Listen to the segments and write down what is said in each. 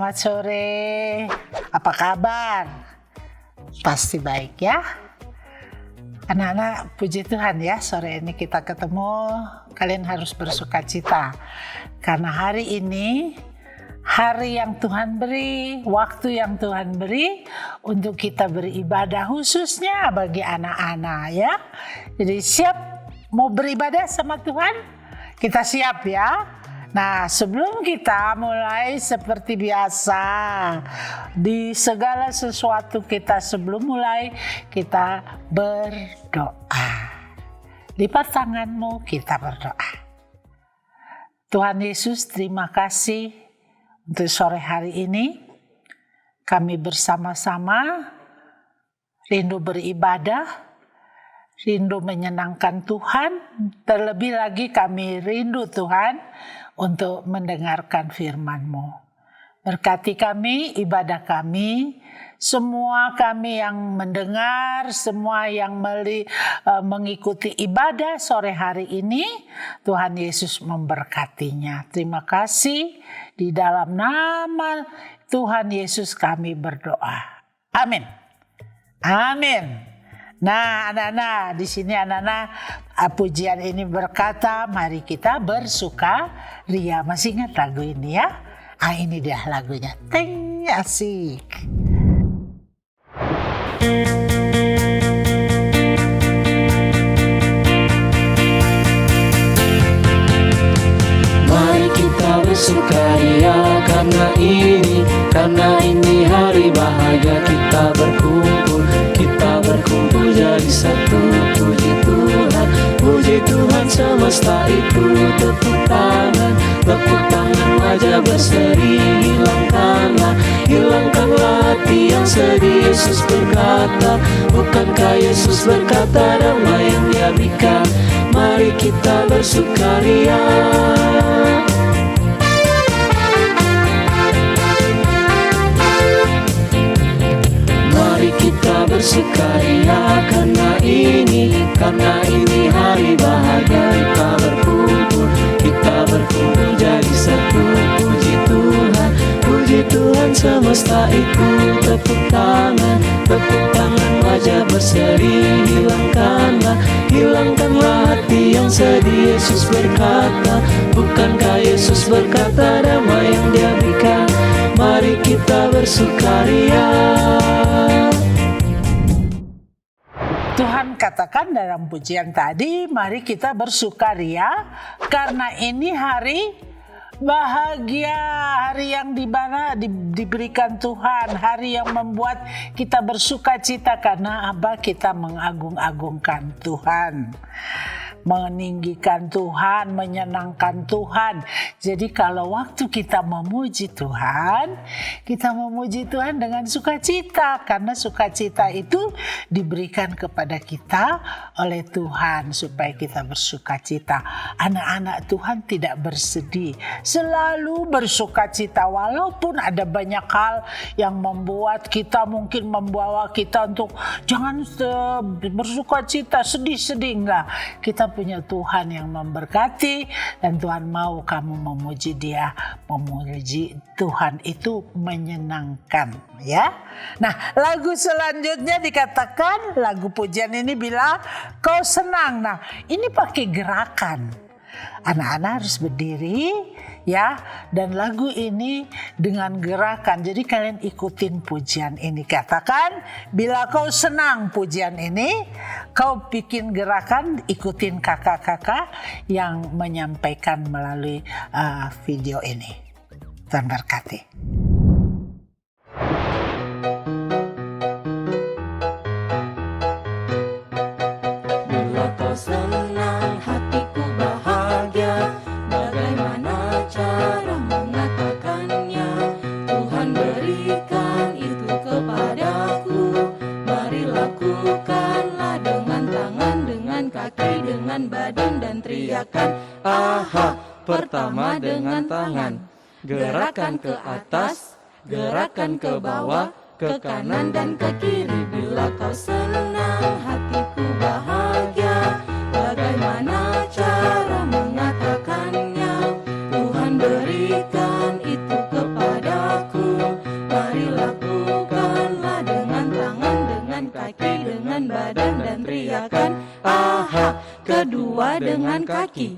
Selamat sore, apa kabar? Pasti baik ya. Anak-anak, puji Tuhan ya, sore ini kita ketemu. Kalian harus bersukacita karena hari ini hari yang Tuhan beri, waktu yang Tuhan beri untuk kita beribadah, khususnya bagi anak-anak ya. Jadi siap mau beribadah sama Tuhan? Kita siap ya. Nah, sebelum kita mulai seperti biasa, di segala sesuatu kita sebelum mulai, kita berdoa. Lipat tanganmu, kita berdoa. Tuhan Yesus, terima kasih untuk sore hari ini. Kami bersama-sama rindu beribadah, rindu menyenangkan Tuhan, terlebih lagi kami rindu Tuhan untuk mendengarkan firman-Mu. Berkati kami, ibadah kami, semua kami yang mendengar, semua yang mengikuti ibadah sore hari ini, Tuhan Yesus memberkatinya. Terima kasih, di dalam nama Tuhan Yesus kami berdoa. Amin. Amin. Nah, anak-anak, di sini anak-anak pujian ini berkata, mari kita bersukaria. Masih ingat lagu ini ya? Ini dia lagunya. Teng, asik. Mari kita bersukaria karena ini hari bahagia. Kita berkumpul jadi satu. Puji Tuhan semesta itu. Tepuk tangan wajah berseri. Hilangkanlah hati yang sedih. Yesus berkata, bukankah Yesus berkata damai yang Dia berikan? Mari kita bersukaria. Mari kita bersukaria karena ini hari bahagia. Kita berkumpul jadi satu. Puji Tuhan semesta itu. Tepuk tangan wajah berseri. Hilangkanlah hati yang sedih. Yesus berkata, bukankah Yesus berkata damai yang Dia berikan? Mari kita bersukaria. Tuhan katakan dalam pujian tadi, mari kita bersukaria karena ini hari bahagia, hari yang diberikan Tuhan, hari yang membuat kita bersukacita karena kita mengagung-agungkan Tuhan, meninggikan Tuhan, menyenangkan Tuhan. Jadi kalau waktu kita memuji Tuhan dengan sukacita, karena sukacita itu diberikan kepada kita oleh Tuhan supaya kita bersukacita. Anak-anak Tuhan tidak bersedih, selalu bersukacita walaupun ada banyak hal yang membuat kita, mungkin membawa kita untuk jangan bersukacita, sedih-sedih, enggak. Kita punya Tuhan yang memberkati dan Tuhan mau kamu memuji Dia. Memuji Tuhan itu menyenangkan ya. Nah, lagu selanjutnya dikatakan, lagu pujian ini bilang kau senang. Nah, ini pakai gerakan. Anak-anak harus berdiri ya, dan lagu ini dengan gerakan. Jadi kalian ikutin pujian ini. Katakan, bila kau senang pujian ini, kau bikin gerakan, ikutin kakak-kakak yang menyampaikan melalui video ini. Tuhan berkati. Bila kau senang, hatiku bahagia. Bagaimana cara mengatakannya? Tuhan berikan itu kepadaku. Mari lakukanlah dengan tangan, dengan kaki, dengan badan dan teriakan. Aha, pertama dengan tangan. Gerakan ke atas, gerakan ke bawah, ke kanan dan ke kiri. Bila kau senang, hatiku bahagia. Bagaimana cara mengatakannya? Tuhan berikan itu kepadaku. dengan kaki, dengan badan dan teriakan aha. Kedua dengan kaki,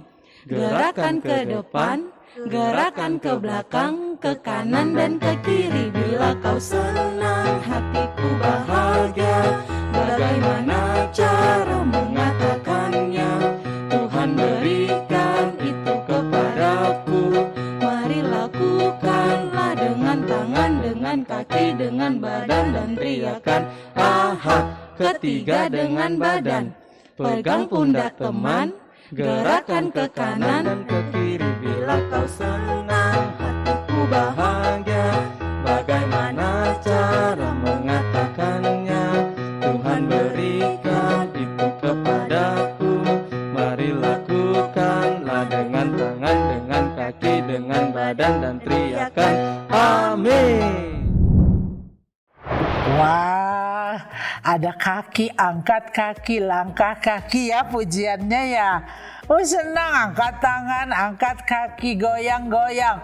gerakan ke depan, gerakan ke belakang, ke kanan dan ke kiri. Bila kau senang, hatiku bahagia. Bagaimana cara mengatakannya? Tuhan berikan itu kepadaku. Mari lakukanlah dengan tangan, dengan kaki, dengan badan dan teriakan aha. Ketiga dengan badan, pegang pundak teman, gerakan ke kanan dan ke kiri. Bila kau senang, hatiku bahagia. Bagaimana cara mengatakannya? Tuhan berikan itu kepadaku. Mari lakukanlah dengan tangan, dengan kaki, dengan badan dan teriakan amin. Wah, ada kaki, angkat kaki, langkah kaki ya pujiannya ya. Oh senang, angkat tangan, angkat kaki, goyang-goyang.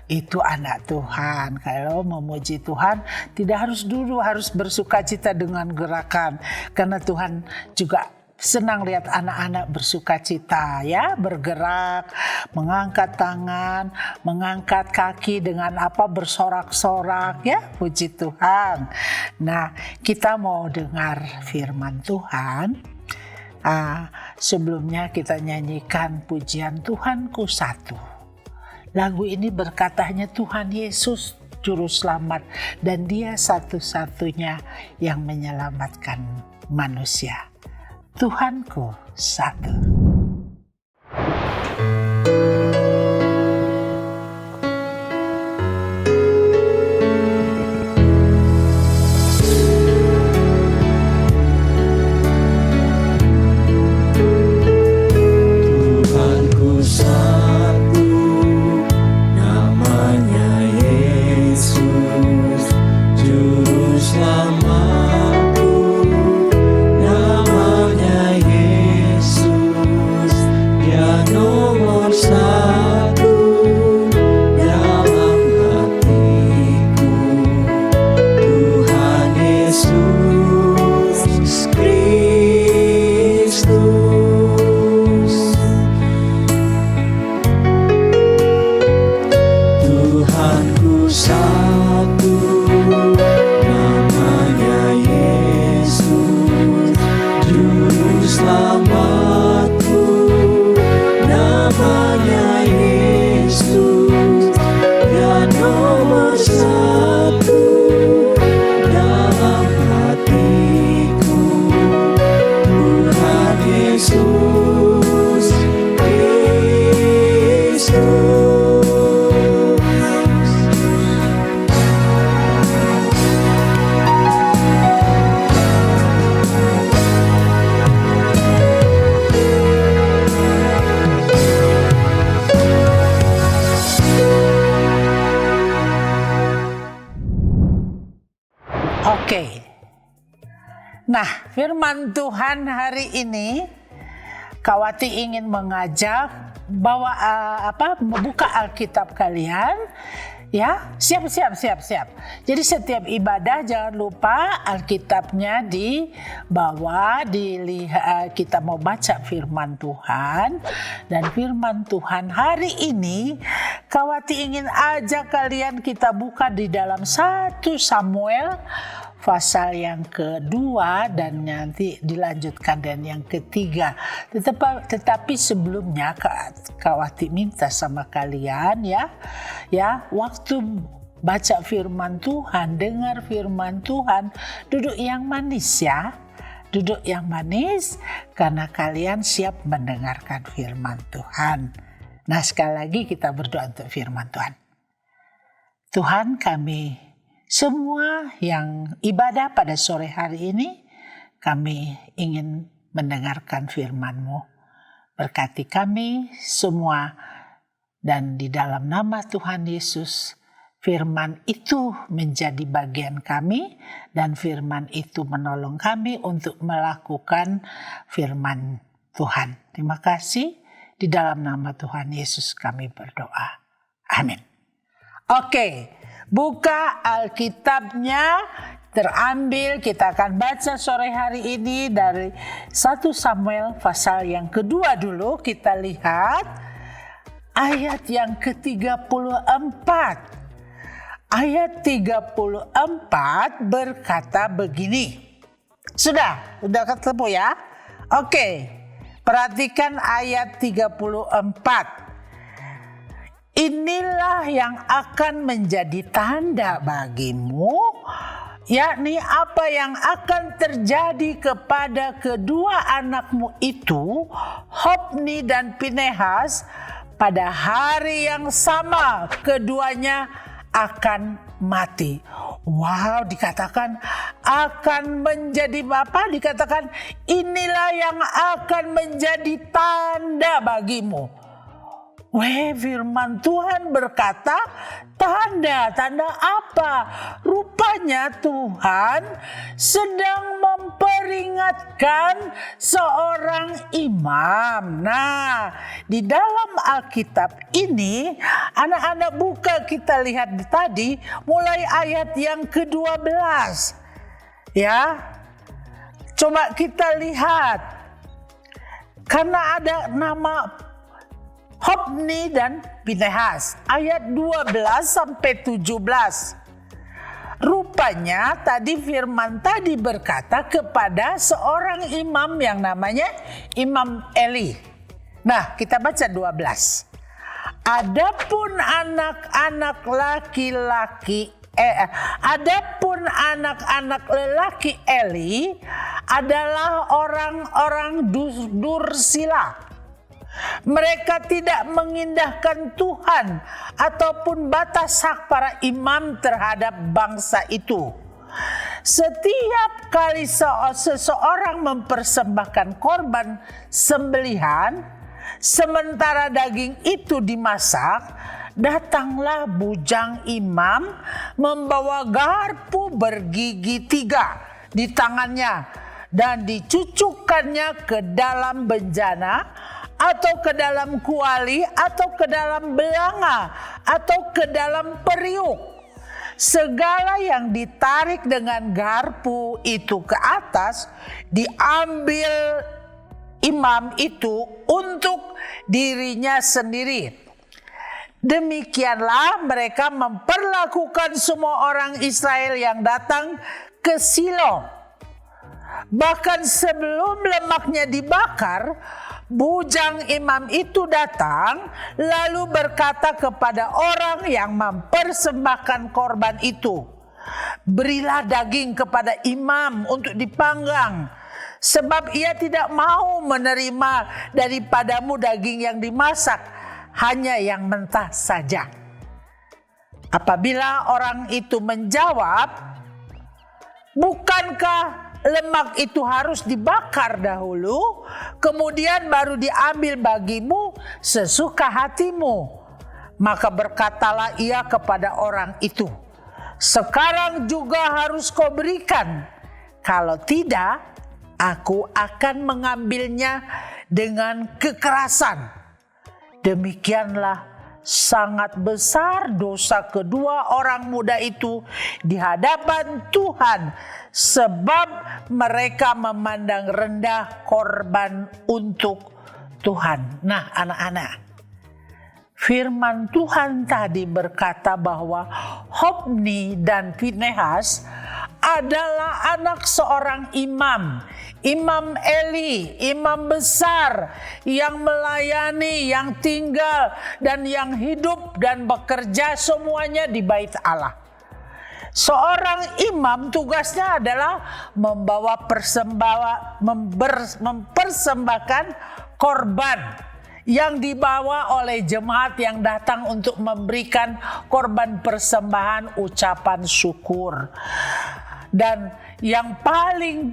Itu anak Tuhan. Kalau memuji Tuhan tidak harus dulu harus bersukacita dengan gerakan. Karena Tuhan juga senang lihat anak-anak bersukacita ya, bergerak, mengangkat tangan, mengangkat kaki dengan bersorak-sorak ya, puji Tuhan. Nah, kita mau dengar firman Tuhan. Sebelumnya kita nyanyikan pujian Tuhanku Satu. Lagu ini berkatanya Tuhan Yesus Juru Selamat dan Dia satu-satunya yang menyelamatkan manusia. Tuhanku satu. Tuhanku satu, namanya Yesus, Juru Selamatku. Namanya Yesus, Dia nomor satu dalam hatiku. Tuhan Yesus Kristus. Tuhanku satu, namanya Yesus, Juru Selamatku. Namanya Yesus, Dia nomor satu dalam hatiku. Tuhan Yesus Kristus. Oke. Nah, firman Tuhan hari ini Kawati ingin mengajak bahwa membuka Alkitab kalian ya. Siap. Jadi setiap ibadah jangan lupa Alkitabnya dibawa, kita mau baca firman Tuhan. Dan firman Tuhan hari ini Kawati ingin ajak kalian kita buka di dalam 1 Samuel pasal yang kedua dan nanti dilanjutkan dan yang ketiga. Tetapi sebelumnya Kawati minta sama kalian ya waktu baca firman Tuhan, dengar firman Tuhan, duduk yang manis ya. Duduk yang manis karena kalian siap mendengarkan firman Tuhan. Nah, sekali lagi kita berdoa untuk firman Tuhan. Tuhan, kami semua yang ibadah pada sore hari ini, kami ingin mendengarkan firman-Mu. Berkati kami semua, dan di dalam nama Tuhan Yesus, firman itu menjadi bagian kami, dan firman itu menolong kami untuk melakukan firman Tuhan. Terima kasih, di dalam nama Tuhan Yesus kami berdoa. Amin. Oke. Buka Alkitabnya, terambil, kita akan baca sore hari ini dari 1 Samuel pasal yang kedua dulu. Kita lihat ayat yang ke-34. Ayat 34 berkata begini. Sudah ketemu ya? Oke, perhatikan ayat 34. Inilah yang akan menjadi tanda bagimu, yakni apa yang akan terjadi kepada kedua anakmu itu, Hofni dan Pinehas, pada hari yang sama keduanya akan mati. Wow, dikatakan akan menjadi apa? Dikatakan inilah yang akan menjadi tanda bagimu. Firman Tuhan berkata, tanda apa? Rupanya Tuhan sedang memperingatkan seorang imam. Nah, di dalam Alkitab ini, anak-anak buka, kita lihat tadi mulai ayat yang ke-12. Ya, coba kita lihat. Karena ada nama Hofni dan Pinehas, ayat 12 sampai 17. Rupanya tadi firman tadi berkata kepada seorang imam yang namanya Imam Eli. Nah, kita baca 12. Adapun anak-anak lelaki Eli adalah orang-orang dursila. Mereka tidak mengindahkan Tuhan ataupun batas hak para imam terhadap bangsa itu. Setiap kali seseorang mempersembahkan korban sembelihan, sementara daging itu dimasak, datanglah bujang imam membawa garpu bergigi 3 di tangannya dan dicucukkannya ke dalam bejana, atau ke dalam kuali, atau ke dalam belanga, atau ke dalam periuk. Segala yang ditarik dengan garpu itu ke atas, diambil imam itu untuk dirinya sendiri. Demikianlah mereka memperlakukan semua orang Israel yang datang ke Silo. Bahkan sebelum lemaknya dibakar, bujang imam itu datang lalu berkata kepada orang yang mempersembahkan korban itu, berilah daging kepada imam untuk dipanggang, sebab ia tidak mau menerima daripadamu daging yang dimasak, hanya yang mentah saja. Apabila orang itu menjawab, bukankah lemak itu harus dibakar dahulu, kemudian baru diambil bagimu sesuka hatimu? Maka berkatalah ia kepada orang itu, sekarang juga harus kau berikan. Kalau tidak, aku akan mengambilnya dengan kekerasan. Demikianlah sangat besar dosa kedua orang muda itu di hadapan Tuhan, sebab mereka memandang rendah korban untuk Tuhan. Nah, anak-anak, firman Tuhan tadi berkata bahwa Hofni dan Pinehas adalah anak seorang imam, Imam Eli, imam besar yang melayani, yang tinggal dan yang hidup dan bekerja semuanya di bait Allah. Seorang imam tugasnya adalah mempersembahkan korban yang dibawa oleh jemaat yang datang untuk memberikan korban persembahan ucapan syukur. Dan yang paling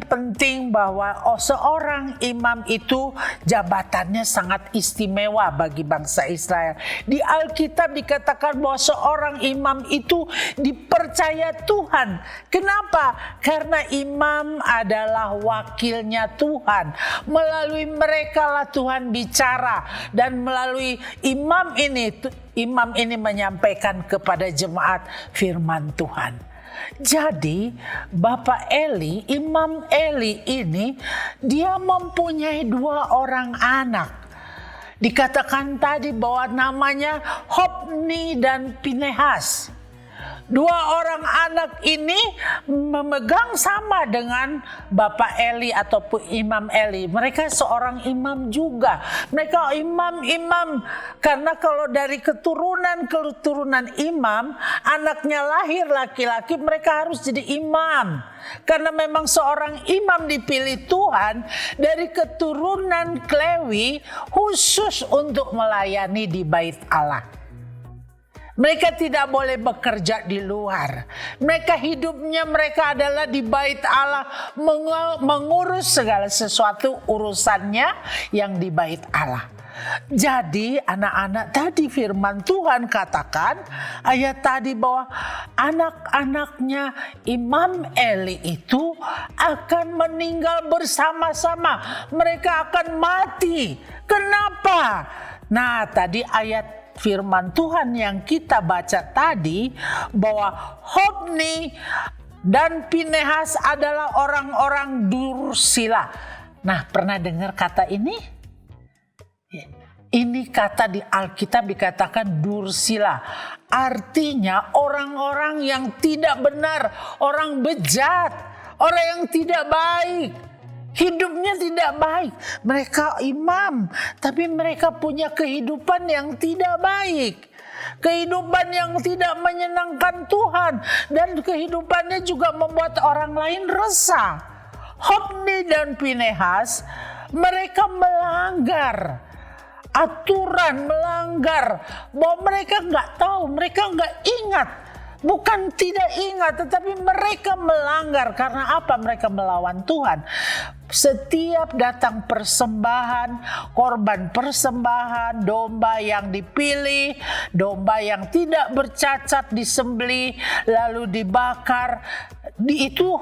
penting bahwa seorang imam itu jabatannya sangat istimewa bagi bangsa Israel. Di Alkitab dikatakan bahwa seorang imam itu dipercaya Tuhan. Kenapa? Karena imam adalah wakilnya Tuhan. Melalui mereka lah Tuhan bicara, dan melalui imam ini menyampaikan kepada jemaat firman Tuhan. Jadi Bapak Eli, Imam Eli ini, dia mempunyai 2 orang anak. Dikatakan tadi bahwa namanya Hofni dan Pinehas. 2 orang anak ini memegang sama dengan Bapak Eli ataupun Imam Eli. Mereka seorang imam juga. Mereka imam-imam. Karena kalau dari keturunan imam, anaknya lahir laki-laki, mereka harus jadi imam. Karena memang seorang imam dipilih Tuhan dari keturunan Lewi khusus untuk melayani di bait Allah. Mereka tidak boleh bekerja di luar. Hidupnya mereka adalah di bait Allah, mengurus segala sesuatu urusannya yang di bait Allah. Jadi anak-anak, tadi firman Tuhan katakan ayat tadi bahwa anak-anaknya Imam Eli itu akan meninggal bersama-sama. Mereka akan mati. Kenapa? Nah, tadi ayat firman Tuhan yang kita baca tadi bahwa Hofni dan Pinehas adalah orang-orang dursila. Nah, pernah dengar kata ini? Ini kata di Alkitab dikatakan dursila. Artinya orang-orang yang tidak benar, orang bejat, orang yang tidak baik. Hidupnya tidak baik. Mereka imam, tapi mereka punya kehidupan yang tidak baik. Kehidupan yang tidak menyenangkan Tuhan. Dan kehidupannya juga membuat orang lain resah. Hofni dan Pinehas, mereka melanggar aturan, melanggar. Bahwa mereka nggak tahu, mereka nggak ingat. Bukan tidak ingat, tetapi mereka melanggar. Karena apa? Mereka melawan Tuhan. Setiap datang persembahan, korban persembahan, domba yang dipilih, domba yang tidak bercacat disembelih, lalu dibakar, itu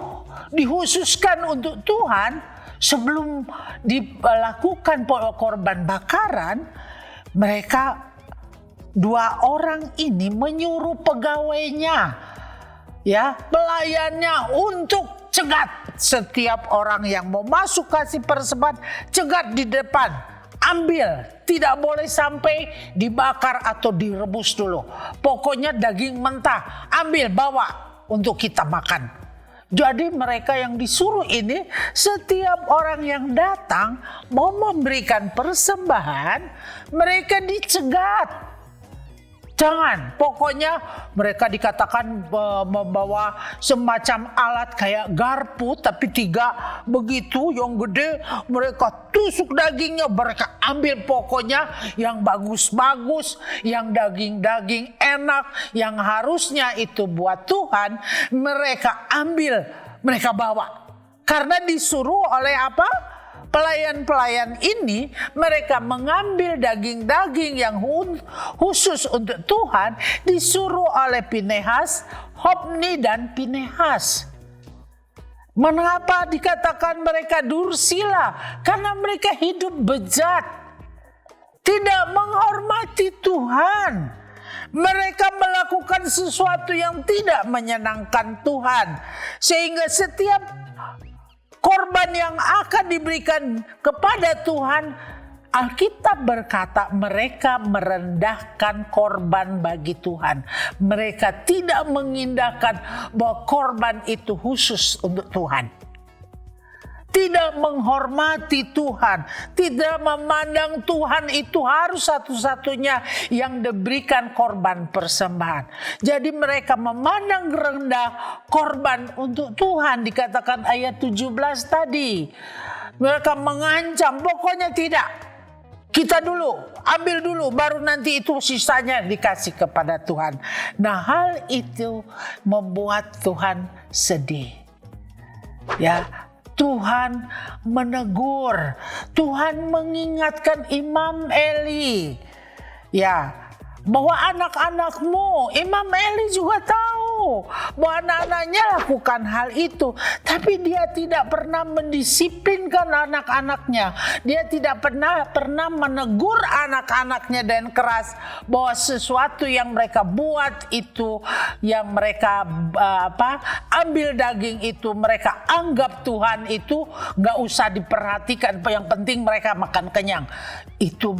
dikhususkan untuk Tuhan. Sebelum dilakukan korban bakaran, mereka 2 orang ini menyuruh pegawainya, ya, pelayannya untuk cegat setiap orang yang mau masuk kasih persembahan, cegat di depan, ambil, tidak boleh sampai dibakar atau direbus dulu. Pokoknya daging mentah, ambil, bawa untuk kita makan. Jadi mereka yang disuruh ini, setiap orang yang datang mau memberikan persembahan, mereka dicegat. Jangan, pokoknya mereka dikatakan membawa semacam alat kayak garpu, tapi 3 begitu yang gede. Mereka tusuk dagingnya, mereka ambil pokoknya yang bagus-bagus, yang daging-daging enak, yang harusnya itu buat Tuhan. Mereka ambil, mereka bawa. Karena disuruh oleh apa? Pelayan-pelayan ini, mereka mengambil daging-daging yang khusus untuk Tuhan, disuruh oleh Pinehas, Hofni dan Pinehas. Mengapa dikatakan mereka dursila? Karena mereka hidup bejat, tidak menghormati Tuhan. Mereka melakukan sesuatu yang tidak menyenangkan Tuhan, sehingga setiap korban yang akan diberikan kepada Tuhan, Alkitab berkata mereka merendahkan korban bagi Tuhan. Mereka tidak mengindahkan bahwa korban itu khusus untuk Tuhan. Tidak menghormati Tuhan, tidak memandang Tuhan itu harus satu-satunya yang diberikan korban persembahan. Jadi mereka memandang rendah korban untuk Tuhan, dikatakan ayat 17 tadi. Mereka mengancam, pokoknya tidak. Kita dulu, ambil dulu, baru nanti itu sisanya dikasih kepada Tuhan. Nah, hal itu membuat Tuhan sedih. Ya, Tuhan menegur, Tuhan mengingatkan Imam Eli, ya, bahwa anak-anakmu, Imam Eli juga tahu tahu bahwa anak-anaknya lakukan hal itu, tapi dia tidak pernah mendisiplinkan anak-anaknya. Dia tidak pernah menegur anak-anaknya dengan keras bahwa sesuatu yang mereka buat itu, yang mereka ambil daging itu, mereka anggap Tuhan itu nggak usah diperhatikan, yang penting mereka makan kenyang. Itu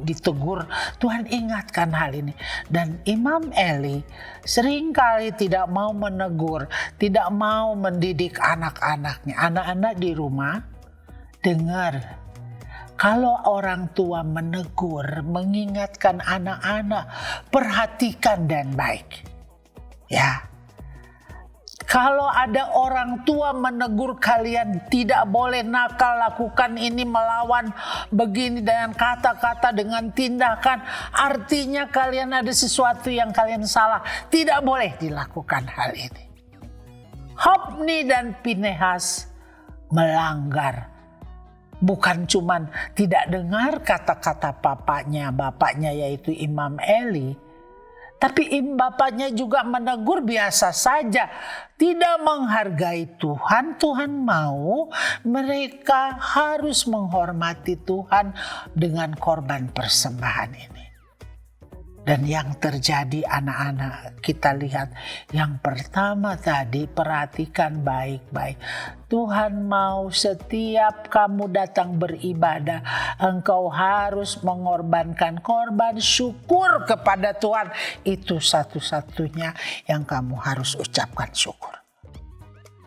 ditegur. Tuhan ingatkan hal ini. Dan Imam Eli seringkali tidak mau menegur, tidak mau mendidik anak-anaknya. Anak-anak di rumah, dengar. Kalau orang tua menegur, mengingatkan anak-anak, perhatikan dan baik. Ya. Kalau ada orang tua menegur kalian tidak boleh nakal, lakukan ini, melawan begini dengan kata-kata, dengan tindakan, artinya kalian ada sesuatu yang kalian salah. Tidak boleh dilakukan hal ini. Hofni dan Pinehas melanggar. Bukan cuman tidak dengar kata-kata bapaknya yaitu Imam Eli, tapi bapaknya juga menegur biasa saja. Tidak menghargai Tuhan. Tuhan mau mereka harus menghormati Tuhan dengan korban persembahan ini. Dan yang terjadi anak-anak, kita lihat yang pertama tadi, perhatikan baik-baik. Tuhan mau setiap kamu datang beribadah, engkau harus mengorbankan korban syukur kepada Tuhan. Itu satu-satunya yang kamu harus ucapkan syukur.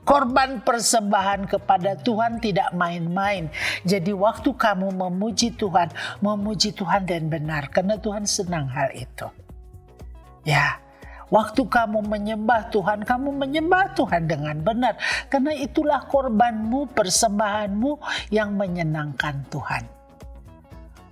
Korban persembahan kepada Tuhan tidak main-main. Jadi waktu kamu memuji Tuhan dan benar. Karena Tuhan senang hal itu. Ya, waktu kamu menyembah Tuhan, kamu menyembah Tuhan dengan benar. Karena itulah korbanmu, persembahanmu yang menyenangkan Tuhan.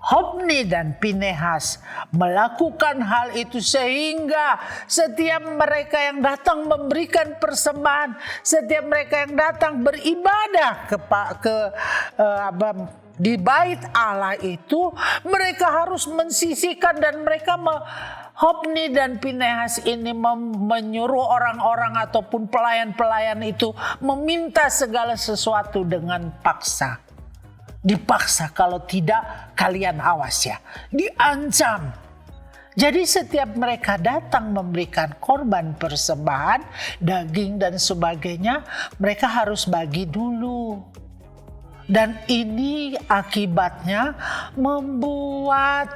Hofni dan Pinehas melakukan hal itu sehingga setiap mereka yang datang memberikan persembahan, setiap mereka yang datang beribadah di bait Allah itu, mereka harus mensisihkan dan mereka Hofni dan Pinehas ini menyuruh orang-orang ataupun pelayan-pelayan itu meminta segala sesuatu dengan paksa. Dipaksa, kalau tidak kalian awas ya. Diancam. Jadi setiap mereka datang memberikan korban persembahan, daging dan sebagainya, mereka harus bagi dulu. Dan ini akibatnya membuat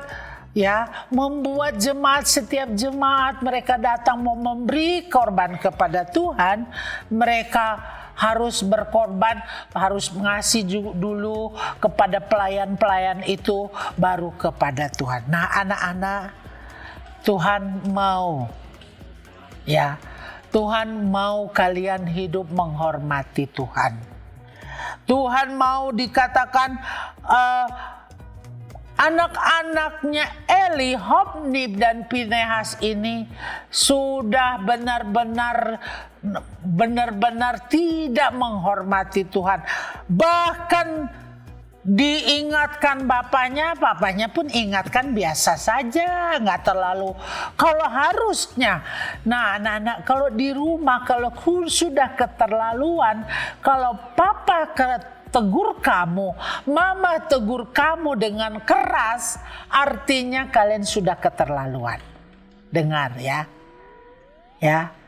setiap jemaat mereka datang mau memberi korban kepada Tuhan, mereka harus berkorban, harus mengasih dulu kepada pelayan-pelayan itu, baru kepada Tuhan. Nah, anak-anak, Tuhan mau kalian hidup menghormati Tuhan. Tuhan mau dikatakan anak-anaknya Eli, Hofni dan Pinehas ini sudah benar-benar tidak menghormati Tuhan. Bahkan diingatkan bapaknya pun ingatkan biasa saja, nggak terlalu. Kalau harusnya, nah anak-anak kalau di rumah kalau sudah keterlaluan, kalau papa tegur kamu, mama tegur kamu dengan keras, artinya kalian sudah keterlaluan. Dengar ya. Ya.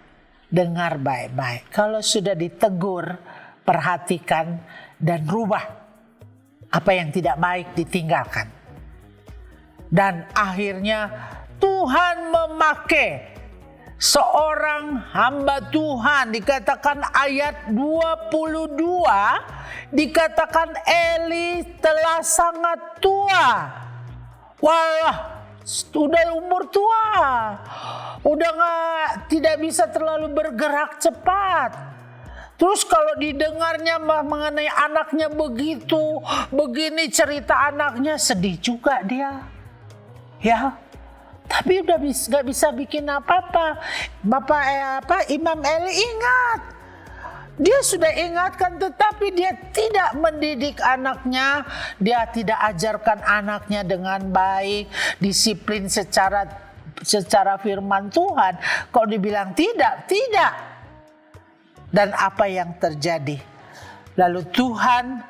Dengar baik-baik. Kalau sudah ditegur, perhatikan dan rubah. Apa yang tidak baik ditinggalkan. Dan akhirnya Tuhan memakai seorang hamba Tuhan, dikatakan ayat 22, dikatakan Eli telah sangat tua. Wah, sudah umur tua. Udah tidak bisa terlalu bergerak cepat. Terus kalau didengarnya mengenai anaknya begini cerita anaknya, sedih juga dia. Ya. Tapi udah gak bisa bikin apa-apa. Imam Eli ingat. Dia sudah ingatkan, tetapi dia tidak mendidik anaknya. Dia tidak ajarkan anaknya dengan baik, disiplin secara secara firman Tuhan. Kok dibilang tidak? Tidak. Dan apa yang terjadi? Lalu Tuhan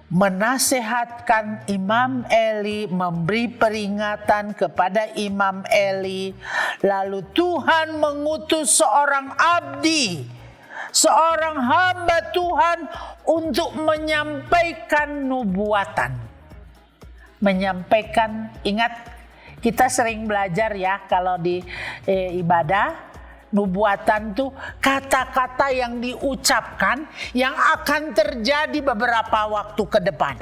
menasehatkan Imam Eli, memberi peringatan kepada Imam Eli. Lalu Tuhan mengutus seorang abdi, seorang hamba Tuhan untuk menyampaikan nubuatan. Menyampaikan, ingat kita sering belajar ya kalau di ibadah. Nubuatan tuh kata-kata yang diucapkan yang akan terjadi beberapa waktu ke depan.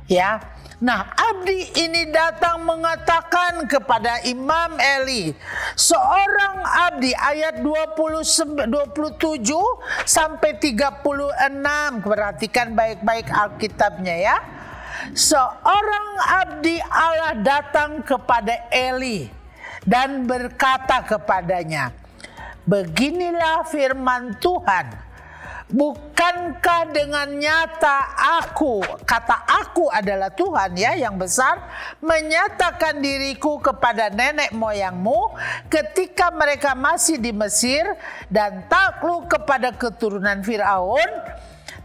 Ya. Nah, abdi ini datang mengatakan kepada Imam Eli, seorang abdi, ayat 27 sampai 36, perhatikan baik-baik Alkitabnya ya. Seorang abdi Allah datang kepada Eli dan berkata kepadanya, beginilah firman Tuhan, bukankah dengan nyata aku, kata aku adalah Tuhan ya yang besar, menyatakan diriku kepada nenek moyangmu ketika mereka masih di Mesir dan takluk kepada keturunan Firaun,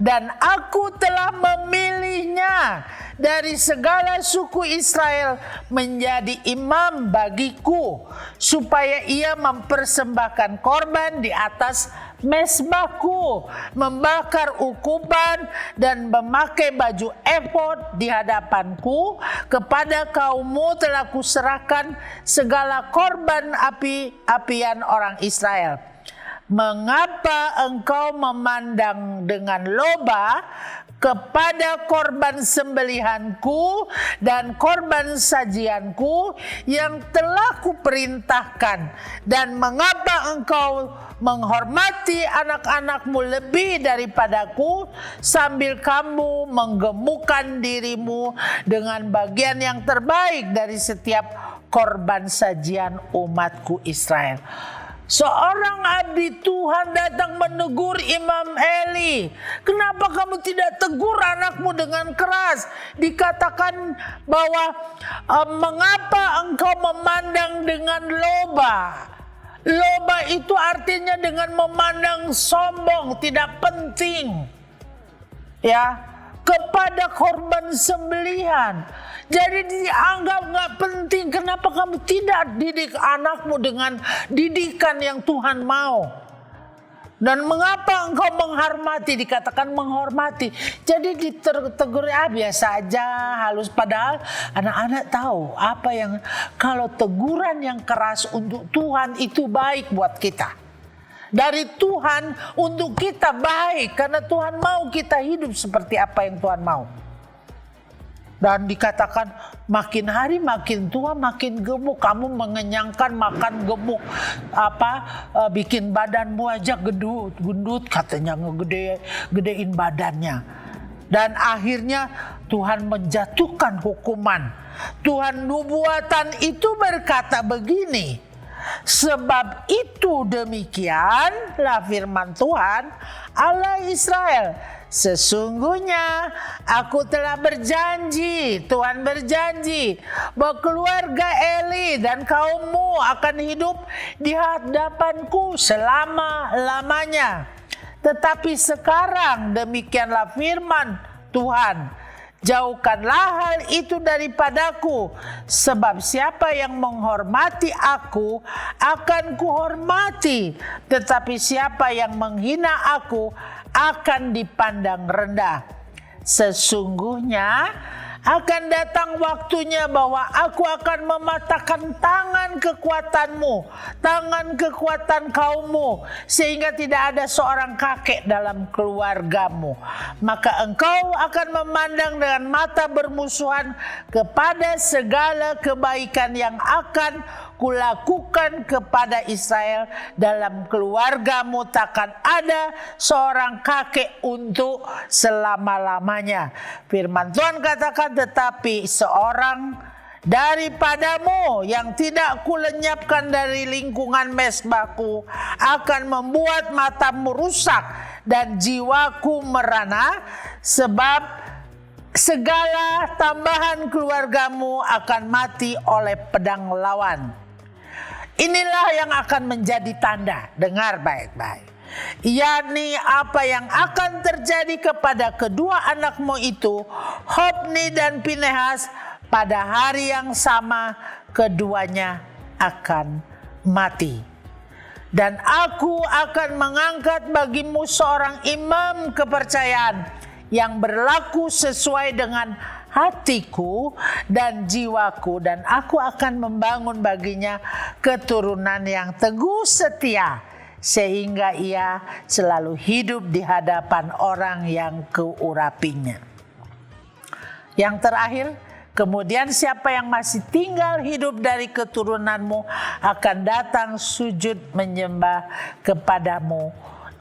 dan aku telah memilihnya dari segala suku Israel menjadi imam bagiku, supaya ia mempersembahkan korban di atas mezbahku, membakar ukuban dan memakai baju efod di hadapanku. Kepada kaummu telah kuserahkan segala korban api-apian orang Israel. Mengapa engkau memandang dengan loba kepada korban sembelihanku dan korban sajianku yang telah kuperintahkan? Dan mengapa engkau menghormati anak-anakmu lebih daripadaku, sambil kamu menggemukkan dirimu dengan bagian yang terbaik dari setiap korban sajian umatku Israel? Seorang abdi Tuhan datang menegur Imam Eli. Kenapa kamu tidak tegur anakmu dengan keras? Dikatakan bahwa mengapa engkau memandang dengan loba? Loba itu artinya dengan memandang sombong, tidak penting. Ya, kepada korban sembelihan. Jadi dianggap nggak penting. Kenapa kamu tidak didik anakmu dengan didikan yang Tuhan mau? Dan mengapa engkau menghormati? Dikatakan menghormati. Jadi ditegur biasa aja, halus. Padahal anak-anak tahu apa yang, kalau teguran yang keras untuk Tuhan itu baik buat kita. Dari Tuhan untuk kita baik, karena Tuhan mau kita hidup seperti apa yang Tuhan mau. Dan dikatakan makin hari makin tua makin gemuk, kamu mengenyangkan makan gemuk, bikin badanmu aja gendut katanya, gedein badannya. Dan akhirnya Tuhan menjatuhkan hukuman. Tuhan nubuatan itu berkata begini, sebab itu demikianlah firman Tuhan Allah Israel, sesungguhnya aku telah berjanji, Tuhan berjanji, bahwa keluarga Eli dan kaummu akan hidup di hadapanku selama-lamanya. Tetapi sekarang demikianlah firman Tuhan, jauhkanlah hal itu daripadaku, sebab siapa yang menghormati aku akan kuhormati, tetapi siapa yang menghina aku akan dipandang rendah. Sesungguhnya akan datang waktunya bahwa aku akan mematahkan tangan kekuatanmu, tangan kekuatan kaummu, sehingga tidak ada seorang kakek dalam keluargamu. Maka engkau akan memandang dengan mata bermusuhan kepada segala kebaikan yang akan kulakukan kepada Israel. Dalam keluargamu takkan ada seorang kakek untuk selama-lamanya. Firman Tuhan katakan, tetapi seorang daripadamu yang tidak kulenyapkan dari lingkungan mezbahku akan membuat matamu rusak dan jiwaku merana, sebab segala tambahan keluargamu akan mati oleh pedang lawan. Inilah yang akan menjadi tanda, dengar baik-baik, yakni apa yang akan terjadi kepada kedua anakmu itu, Hofni dan Pinehas, pada hari yang sama keduanya akan mati. Dan aku akan mengangkat bagimu seorang imam kepercayaan yang berlaku sesuai dengan hatiku dan jiwaku, dan aku akan membangun baginya keturunan yang teguh setia, sehingga ia selalu hidup di hadapan orang yang keurapinya. Yang terakhir, kemudian siapa yang masih tinggal hidup dari keturunanmu akan datang sujud menyembah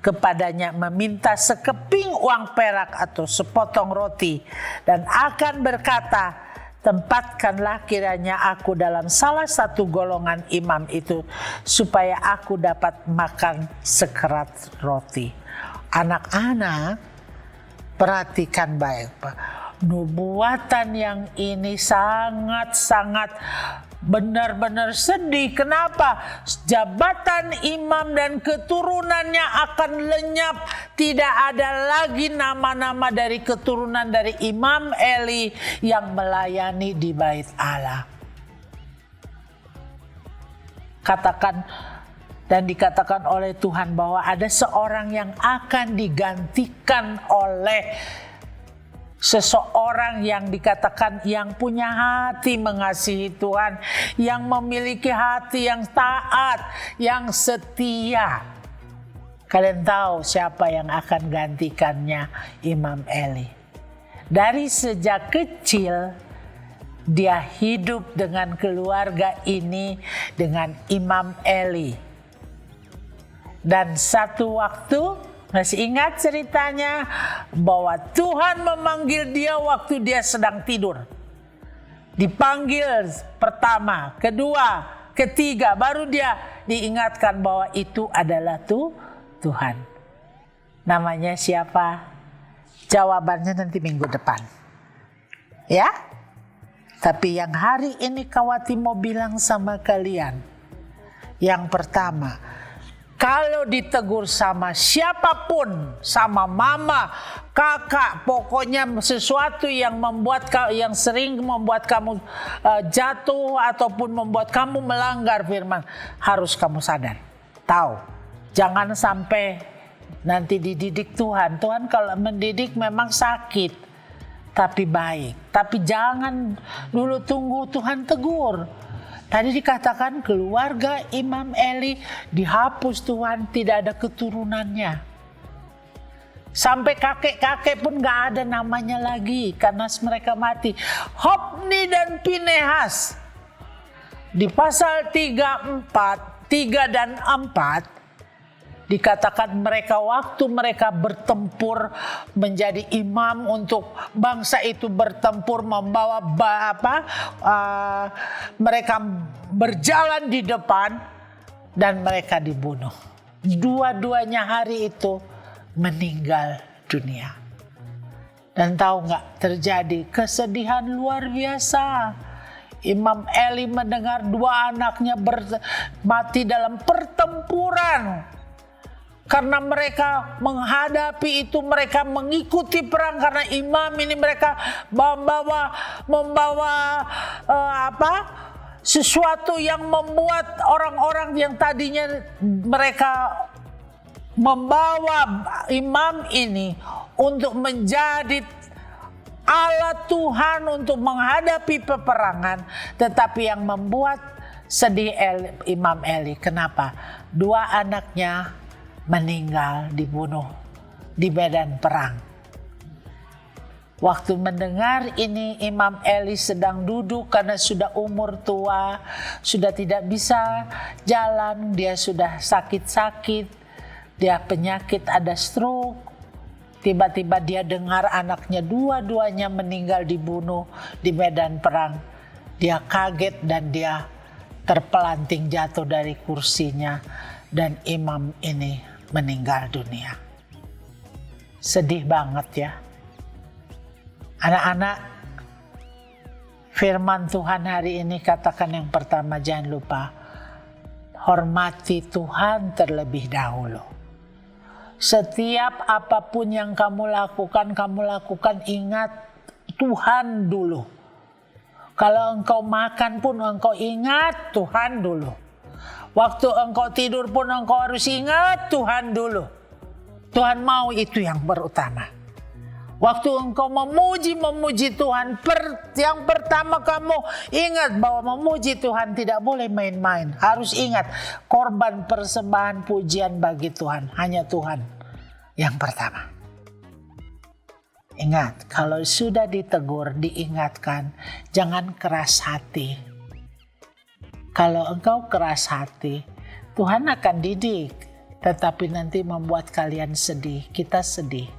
kepadanya, meminta sekeping uang perak atau sepotong roti, dan akan berkata, tempatkanlah kiranya aku dalam salah satu golongan imam itu, supaya aku dapat makan sekerat roti. Anak-anak, perhatikan baik, Pak. Nubuatan yang ini sangat-sangat benar-benar sedih. Kenapa? Jabatan imam dan keturunannya akan lenyap. Tidak ada lagi nama-nama dari keturunan dari Imam Eli yang melayani di Bait Allah. Dikatakan oleh Tuhan bahwa ada seorang yang akan digantikan oleh seseorang yang dikatakan yang punya hati mengasihi Tuhan, yang memiliki hati yang taat, yang setia. Kalian tahu siapa yang akan gantikannya? Imam Eli. Dari sejak kecil dia hidup dengan keluarga ini, dengan Imam Eli. Dan satu waktu, masih ingat ceritanya bahwa Tuhan memanggil dia waktu dia sedang tidur. Dipanggil pertama, kedua, ketiga, baru dia diingatkan bahwa itu adalah Tuhan. Namanya siapa? Jawabannya nanti minggu depan. Ya? Tapi yang hari ini Kawati mau bilang sama kalian. Yang pertama, kalau ditegur sama siapapun, sama mama, kakak, pokoknya sesuatu yang sering membuat kamu jatuh ataupun membuat kamu melanggar firman, harus kamu sadar. Tahu, jangan sampai nanti dididik Tuhan. Tuhan kalau mendidik memang sakit, tapi baik. Tapi jangan dulu tunggu Tuhan tegur. Tadi dikatakan keluarga Imam Eli dihapus Tuhan, tidak ada keturunannya. Sampai kakek-kakek pun gak ada namanya lagi karena mereka mati. Hofni dan Pinehas di pasal 3 dan 4 dikatakan waktu mereka bertempur menjadi imam untuk bangsa itu bertempur membawa mereka berjalan di depan dan mereka dibunuh. Dua-duanya hari itu meninggal dunia. Dan tahu nggak, terjadi kesedihan luar biasa. Imam Eli mendengar dua anaknya mati dalam pertempuran. Karena mereka menghadapi itu, mereka mengikuti perang karena imam ini mereka membawa sesuatu yang membuat orang-orang yang tadinya mereka membawa imam ini untuk menjadi alat Tuhan untuk menghadapi peperangan, tetapi yang membuat sedih Imam Eli. Kenapa? Dua anaknya meninggal, dibunuh di medan perang. Waktu mendengar ini, Imam Eli sedang duduk karena sudah umur tua, sudah tidak bisa jalan, dia sudah sakit-sakit, dia penyakit, ada stroke. Tiba-tiba dia dengar anaknya dua-duanya meninggal dibunuh di medan perang. Dia kaget dan dia terpelanting jatuh dari kursinya, dan imam ini meninggal dunia. Sedih banget ya. Anak-anak, firman Tuhan hari ini katakan yang pertama, jangan lupa hormati Tuhan terlebih dahulu. Setiap apapun yang kamu lakukan ingat Tuhan dulu. Kalau engkau makan pun engkau ingat Tuhan dulu. Waktu engkau tidur pun engkau harus ingat Tuhan dulu. Tuhan mau itu yang pertama. Waktu engkau memuji Tuhan, yang pertama kamu ingat bahwa memuji Tuhan tidak boleh main-main. Harus ingat, korban persembahan pujian bagi Tuhan, hanya Tuhan yang pertama. Ingat, kalau sudah ditegur, diingatkan, jangan keras hati. Kalau engkau keras hati, Tuhan akan didik, tetapi nanti membuat kalian sedih, kita sedih.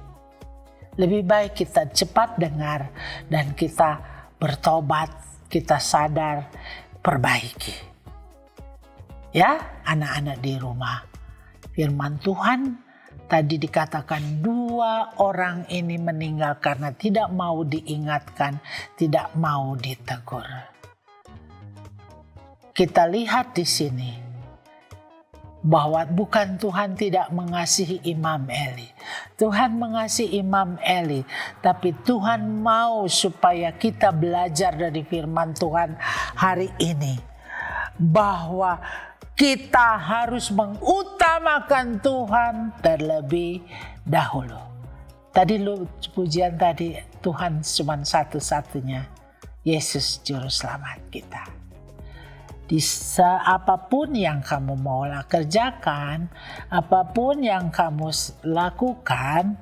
Lebih baik kita cepat dengar dan kita bertobat, kita sadar, perbaiki. Ya, anak-anak di rumah. Firman Tuhan tadi dikatakan 2 orang ini meninggal karena tidak mau diingatkan, tidak mau ditegur. Kita lihat di sini bahwa bukan Tuhan tidak mengasihi Imam Eli. Tuhan mengasihi Imam Eli, tapi Tuhan mau supaya kita belajar dari firman Tuhan hari ini bahwa kita harus mengutamakan Tuhan terlebih dahulu. Tadi pujian tadi, Tuhan cuma satu-satunya, Yesus Juru Selamat kita. Di apapun yang kamu mau kerjakan, apapun yang kamu lakukan,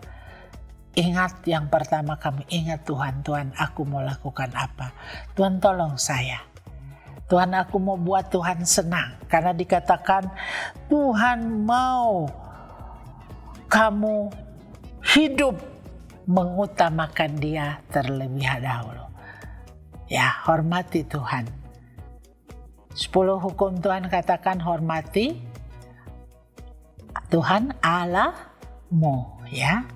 ingat yang pertama kamu ingat Tuhan. Tuhan, aku mau lakukan apa? Tuhan, tolong saya. Tuhan, aku mau buat Tuhan senang. Karena dikatakan Tuhan mau kamu hidup mengutamakan Dia terlebih dahulu. Ya, hormati Tuhan. 10 hukum Tuhan katakan hormati Tuhan Allahmu, ya.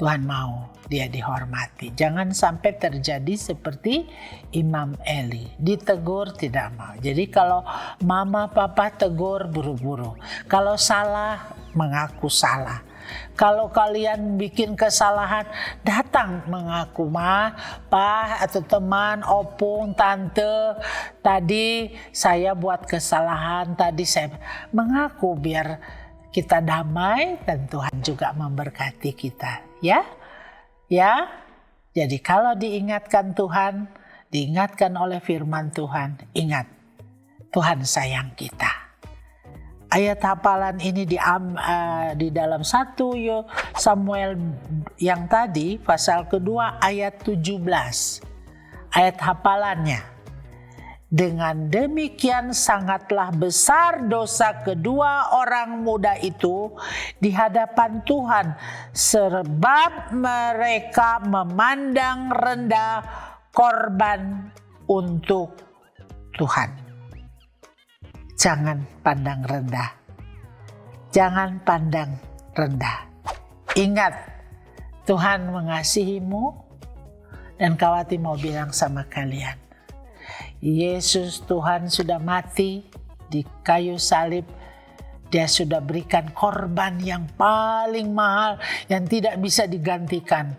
Tuhan mau dia dihormati. Jangan sampai terjadi seperti Imam Eli. Ditegur tidak mau. Jadi kalau mama papa tegur buru-buru. Kalau salah mengaku salah. Kalau kalian bikin kesalahan, datang mengaku, ma, pa, atau teman, opung, tante, tadi saya buat kesalahan, tadi saya mengaku biar kita damai dan Tuhan juga memberkati kita, ya. Ya. Jadi kalau diingatkan Tuhan, diingatkan oleh firman Tuhan, ingat Tuhan sayang kita. Ayat hafalan ini di dalam 1 Samuel yang tadi, pasal kedua ayat 17. Ayat hafalannya. Dengan demikian sangatlah besar dosa kedua orang muda itu di hadapan Tuhan, sebab mereka memandang rendah korban untuk Tuhan. Jangan pandang rendah. Jangan pandang rendah. Ingat, Tuhan mengasihimu dan Kawati mau bilang sama kalian. Yesus Tuhan sudah mati di kayu salib. Dia sudah berikan korban yang paling mahal yang tidak bisa digantikan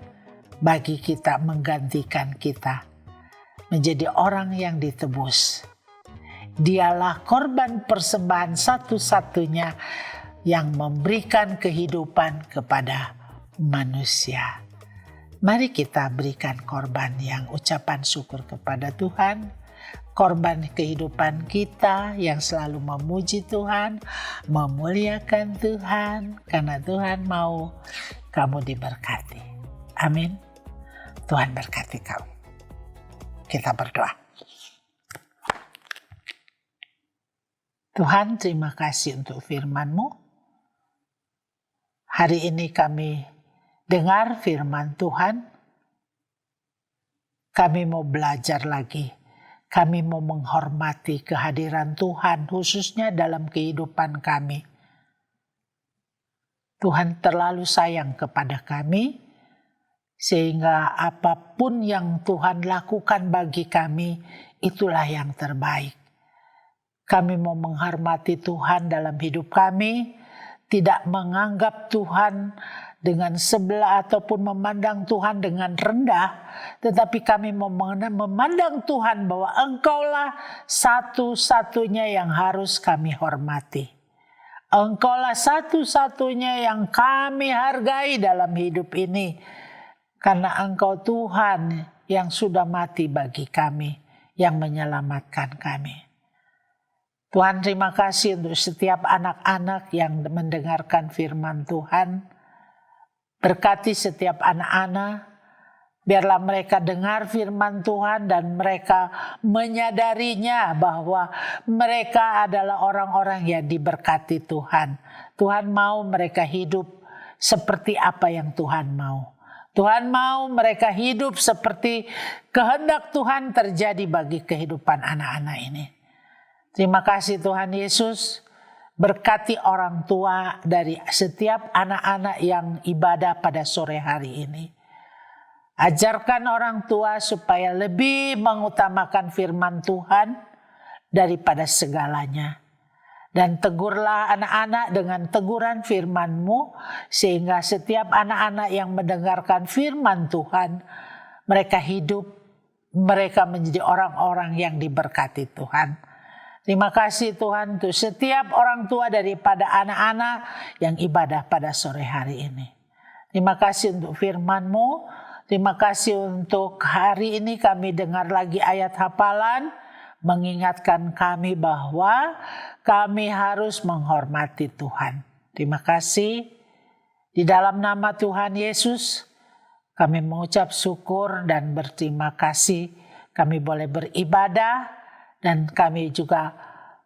bagi kita, menggantikan kita menjadi orang yang ditebus. Dialah korban persembahan satu-satunya yang memberikan kehidupan kepada manusia. Mari kita berikan korban yang ucapan syukur kepada Tuhan. Korban kehidupan kita yang selalu memuji Tuhan, memuliakan Tuhan, karena Tuhan mau kamu diberkati. Amin. Tuhan berkati kamu. Kita berdoa. Tuhan, terima kasih untuk firman-Mu. Hari ini kami dengar firman Tuhan. Kami mau belajar lagi. Kami mau menghormati kehadiran Tuhan, khususnya dalam kehidupan kami. Tuhan terlalu sayang kepada kami. Sehingga apapun yang Tuhan lakukan bagi kami, itulah yang terbaik. Kami mau menghormati Tuhan dalam hidup kami, tidak menganggap Tuhan dengan sebelah ataupun memandang Tuhan dengan rendah, tetapi kami memandang Tuhan bahwa Engkaulah satu-satunya yang harus kami hormati. Engkaulah satu-satunya yang kami hargai dalam hidup ini, karena Engkau Tuhan yang sudah mati bagi kami, yang menyelamatkan kami. Tuhan, terima kasih untuk setiap anak-anak yang mendengarkan firman Tuhan. Berkati setiap anak-anak, biarlah mereka dengar firman Tuhan dan mereka menyadarinya bahwa mereka adalah orang-orang yang diberkati Tuhan. Tuhan mau mereka hidup seperti apa yang Tuhan mau. Tuhan mau mereka hidup seperti kehendak Tuhan terjadi bagi kehidupan anak-anak ini. Terima kasih Tuhan Yesus. Berkati orang tua dari setiap anak-anak yang ibadah pada sore hari ini. Ajarkan orang tua supaya lebih mengutamakan firman Tuhan daripada segalanya. Dan tegurlah anak-anak dengan teguran firman-Mu, sehingga setiap anak-anak yang mendengarkan firman Tuhan, mereka hidup, mereka menjadi orang-orang yang diberkati Tuhan. Terima kasih Tuhan untuk setiap orang tua daripada anak-anak yang ibadah pada sore hari ini. Terima kasih untuk firman-Mu. Terima kasih untuk hari ini kami dengar lagi ayat hafalan. Mengingatkan kami bahwa kami harus menghormati Tuhan. Terima kasih. Di dalam nama Tuhan Yesus kami mengucap syukur dan berterima kasih. Kami boleh beribadah. Dan kami juga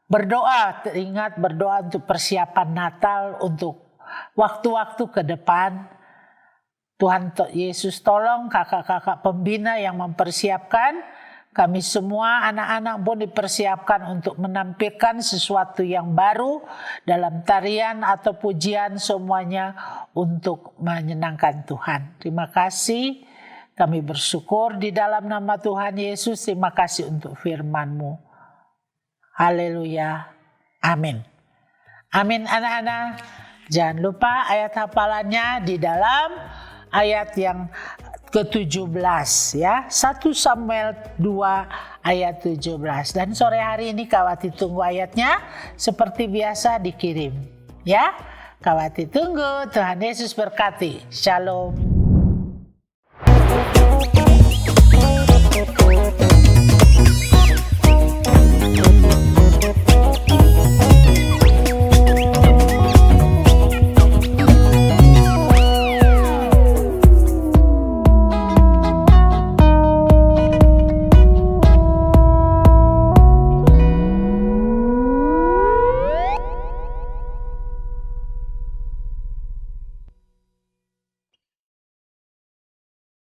berdoa, teringat berdoa untuk persiapan Natal, untuk waktu-waktu ke depan. Tuhan Yesus tolong kakak-kakak pembina yang mempersiapkan. Kami semua anak-anak pun dipersiapkan untuk menampilkan sesuatu yang baru dalam tarian atau pujian, semuanya untuk menyenangkan Tuhan. Terima kasih. Kami bersyukur di dalam nama Tuhan Yesus. Terima kasih untuk firman-Mu. Haleluya. Amin. Amin anak-anak. Jangan lupa ayat hafalannya di dalam ayat yang ke-17 ya. 1 Samuel 2 ayat 17. Dan sore hari ini Kawati tunggu ayatnya seperti biasa dikirim. Ya. Kawati tunggu. Tuhan Yesus berkati. Shalom.